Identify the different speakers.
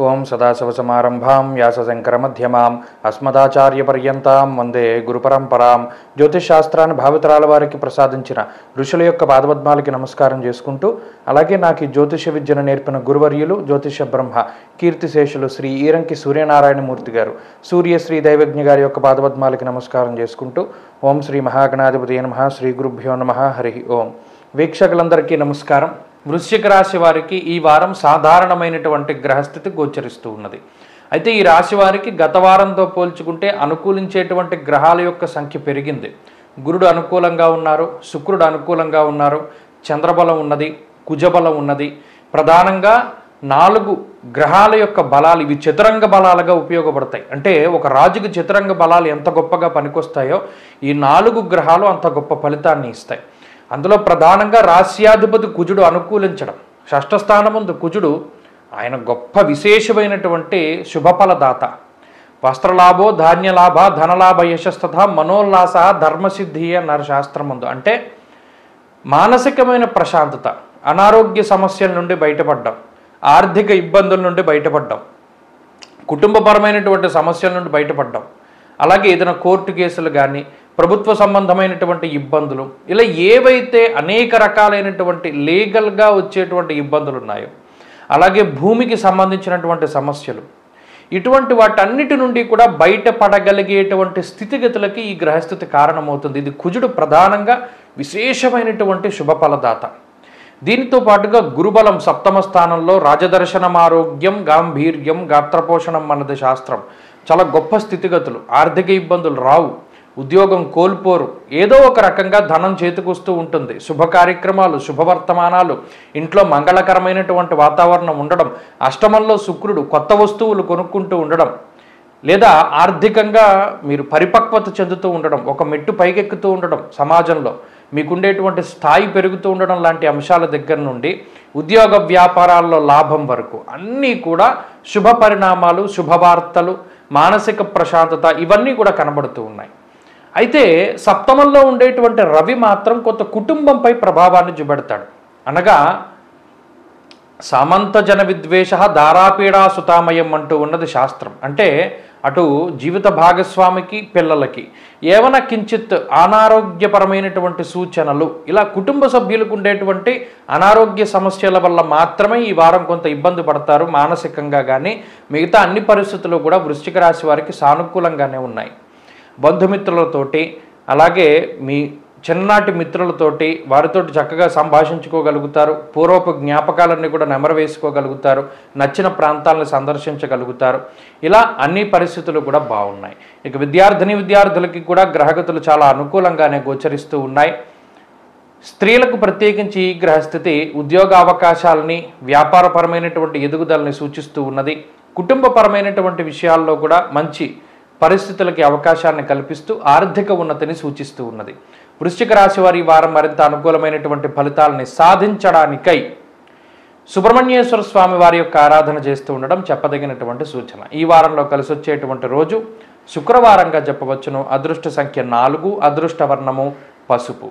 Speaker 1: ఓం సదాశివసమారంభాం వ్యాసశంకరమధ్యమాం అస్మదాచార్యపర్యంతాం వందే గురుపరంపరాం. జ్యోతిషశాస్త్రాన్ని భావితరాల వారికి ప్రసాదించిన ఋషుల యొక్క పాదపద్మాలకి నమస్కారం చేసుకుంటూ, అలాగే నాకు ఈ జ్యోతిష విద్యను నేర్పిన గురువర్యులు జ్యోతిష బ్రహ్మ కీర్తిశేషులు శ్రీ ఈరంకి సూర్యనారాయణమూర్తి గారు సూర్యశ్రీ దైవజ్ఞ గారి యొక్క పాదపద్మాలకి నమస్కారం చేసుకుంటూ, ఓం శ్రీ మహాగణాధిపతి నమః, శ్రీ గురుభ్యో నమః, హరి ఓం. వీక్షకులందరికీ నమస్కారం. వృశ్చిక రాశి వారికి ఈ వారం సాధారణమైనటువంటి గ్రహస్థితి గోచరిస్తూ ఉన్నది. అయితే ఈ రాశి వారికి గత వారంతో పోల్చుకుంటే అనుకూలించేటువంటి గ్రహాల యొక్క సంఖ్య పెరిగింది. గురుడు అనుకూలంగా ఉన్నారు, శుక్రుడు అనుకూలంగా ఉన్నారు, చంద్రబలం ఉన్నది, కుజబలం ఉన్నది. ప్రధానంగా 4 గ్రహాల యొక్క బలాలు ఇవి చతురంగ బలాలుగా ఉపయోగపడతాయి. అంటే ఒక రాజుకి చతురంగ బలాలు ఎంత గొప్పగా పనికొస్తాయో ఈ 4 గ్రహాలు అంత గొప్ప ఫలితాన్ని ఇస్తాయి. అందులో ప్రధానంగా రాశ్యాధిపతి కుజుడు అనుకూలించడం, షష్ఠ స్థానముందు కుజుడు ఆయన గొప్ప విశేషమైనటువంటి శుభఫలదాత. వస్త్రలాభో ధాన్యలాభ ధనలాభ యశస్తథ మనోల్లాస ధర్మసిద్ధి అన్నారు శాస్త్రముందు. అంటే మానసికమైన ప్రశాంతత, అనారోగ్య సమస్యల నుండి బయటపడ్డం, ఆర్థిక ఇబ్బందుల నుండి బయటపడ్డం, కుటుంబపరమైనటువంటి సమస్యల నుండి బయటపడ్డం, అలాగే ఏదైనా కోర్టు కేసులు కానీ ప్రభుత్వ సంబంధమైనటువంటి ఇబ్బందులు, ఇలా ఏవైతే అనేక రకాలైనటువంటి లీగల్గా వచ్చేటువంటి ఇబ్బందులు ఉన్నాయో, అలాగే భూమికి సంబంధించినటువంటి సమస్యలు, ఇటువంటి వాటన్నిటి నుండి కూడా బయటపడగలిగేటువంటి స్థితిగతులకి ఈ గ్రహస్థితి కారణమవుతుంది. ఇది కుజుడు ప్రధానంగా విశేషమైనటువంటి శుభఫలదాత. దీనితో పాటుగా గురుబలం 7వ స్థానంలో రాజదర్శనం, ఆరోగ్యం, గాంభీర్యం, గాత్రపోషణం అన్నది శాస్త్రం. చాలా గొప్ప స్థితిగతులు, ఆర్థిక ఇబ్బందులు రావు, ఉద్యోగం కోల్పోరు, ఏదో ఒక రకంగా ధనం చేతికొస్తూ ఉంటుంది, శుభ కార్యక్రమాలు, శుభవర్తమానాలు, ఇంట్లో మంగళకరమైనటువంటి వాతావరణం ఉండడం, అష్టమంలో శుక్రుడు కొత్త వస్తువులు కొనుక్కుంటూ ఉండడం, లేదా ఆర్థికంగా మీరు పరిపక్వత చెందుతూ ఉండడం, ఒక మెట్టు పైకెక్కుతూ ఉండడం, సమాజంలో మీకుండేటువంటి స్థాయి పెరుగుతూ ఉండడం లాంటి అంశాల దగ్గర నుండి ఉద్యోగ వ్యాపారాల్లో లాభం వరకు అన్నీ కూడా శుభ పరిణామాలు, శుభవార్తలు, మానసిక ప్రశాంతత ఇవన్నీ కూడా కనబడుతూ ఉన్నాయి. అయితే సప్తమంలో ఉండేటువంటి రవి మాత్రం కొంత కుటుంబంపై ప్రభావాన్ని చూపెడతాడు. అనగా సామంత జన విద్వేష దారాపీడా సుతామయం అంటూ ఉన్నది శాస్త్రం. అంటే అటు జీవిత భాగస్వామికి, పిల్లలకి ఏమైనా కించిత్ అనారోగ్యపరమైనటువంటి సూచనలు, ఇలా కుటుంబ సభ్యులకు ఉండేటువంటి అనారోగ్య సమస్యల వల్ల మాత్రమే ఈ వారం కొంత ఇబ్బంది పడతారు మానసికంగా. కానీ మిగతా అన్ని పరిస్థితులు కూడా వృశ్చిక రాశి వారికి సానుకూలంగానే ఉన్నాయి. బంధుమిత్రులతోటి, అలాగే మీ చిన్ననాటి మిత్రులతోటి వారితోటి చక్కగా సంభాషించుకోగలుగుతారు, పూర్వపు జ్ఞాపకాలన్నీ కూడా నెమరు వేసుకోగలుగుతారు, నచ్చిన ప్రాంతాలను సందర్శించగలుగుతారు. ఇలా అన్ని పరిస్థితులు కూడా బాగున్నాయి. ఇక విద్యార్థులకి కూడా గ్రహగతులు చాలా అనుకూలంగానే గోచరిస్తూ ఉన్నాయి. స్త్రీలకు ప్రత్యేకించి ఈ గ్రహస్థితి ఉద్యోగ అవకాశాలని, వ్యాపారపరమైనటువంటి ఎదుగుదలని సూచిస్తూ ఉన్నది. కుటుంబపరమైనటువంటి విషయాల్లో కూడా మంచి పరిస్థితులకి అవకాశాన్ని కల్పిస్తూ ఆర్థిక ఉన్నతిని సూచిస్తూ ఉన్నది. వృశ్చిక రాశి వారి వారం మరింత అనుకూలమైనటువంటి ఫలితాలని సాధించడానికై సుబ్రహ్మణ్యేశ్వర స్వామి వారి యొక్క ఆరాధన చేస్తూ ఉండడం చెప్పదగినటువంటి సూచన. ఈ వారంలో కలిసి వచ్చేటువంటి రోజు శుక్రవారంగా చెప్పవచ్చును. అదృష్ట సంఖ్య 4, అదృష్ట వర్ణము పసుపు.